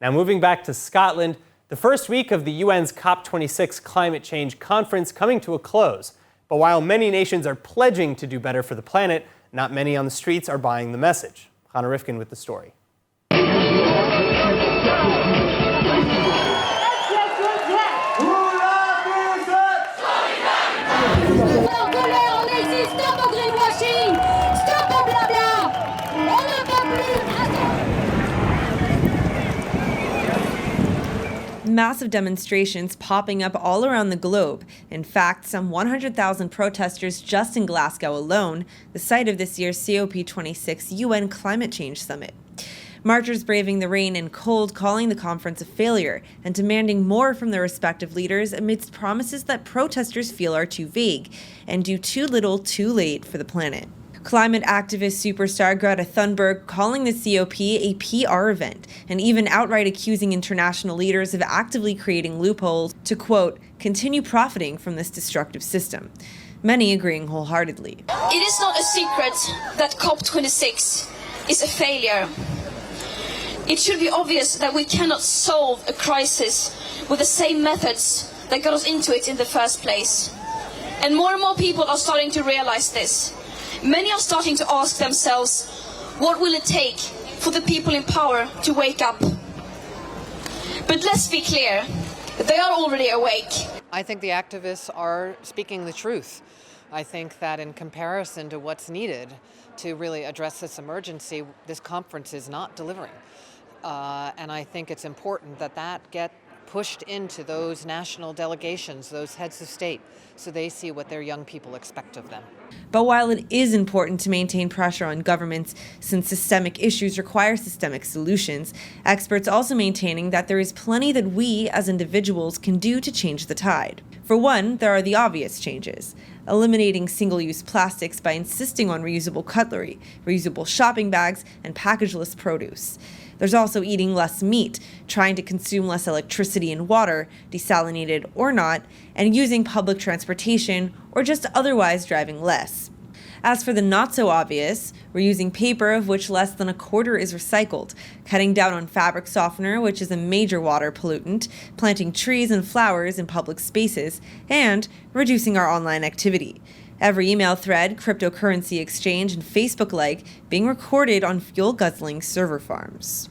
Now moving back to Scotland, the first week of the U.N.'s COP26 climate change conference coming to a close. But while many nations are pledging to do better for the planet, not many on the streets are buying the message. Hannah Rifkin with the story. Massive demonstrations popping up all around the globe. In fact, some 100,000 protesters just in Glasgow alone, the site of this year's COP26 UN Climate Change Summit. Marchers braving the rain and cold, calling the conference a failure and demanding more from their respective leaders amidst promises that protesters feel are too vague and do too little too late for the planet. Climate activist superstar Greta Thunberg calling the COP a PR event and even outright accusing international leaders of actively creating loopholes to, quote, continue profiting from this destructive system. Many agreeing wholeheartedly. It is not a secret that COP26 is a failure. It should be obvious that we cannot solve a crisis with the same methods that got us into it in the first place. And more people are starting to realize this. Many are starting to ask themselves, what will it take for the people in power to wake up? But let's be clear, they are already awake. I think the activists are speaking the truth. I think that in comparison to what's needed to really address this emergency, this conference is not delivering. And I think it's important that that get pushed into those national delegations, those heads of state, so they see what their young people expect of them. But while it is important to maintain pressure on governments, since systemic issues require systemic solutions, experts also maintaining that there is plenty that we as individuals can do to change the tide. For one, there are the obvious changes. Eliminating single-use plastics by insisting on reusable cutlery, reusable shopping bags, and packageless produce. There's also eating less meat, trying to consume less electricity and water, desalinated or not, and using public transportation or just otherwise driving less. As for the not so obvious, we're using paper of which less than a quarter is recycled, cutting down on fabric softener, which is a major water pollutant, planting trees and flowers in public spaces, and reducing our online activity. Every email thread, cryptocurrency exchange, and Facebook like being recorded on fuel-guzzling server farms.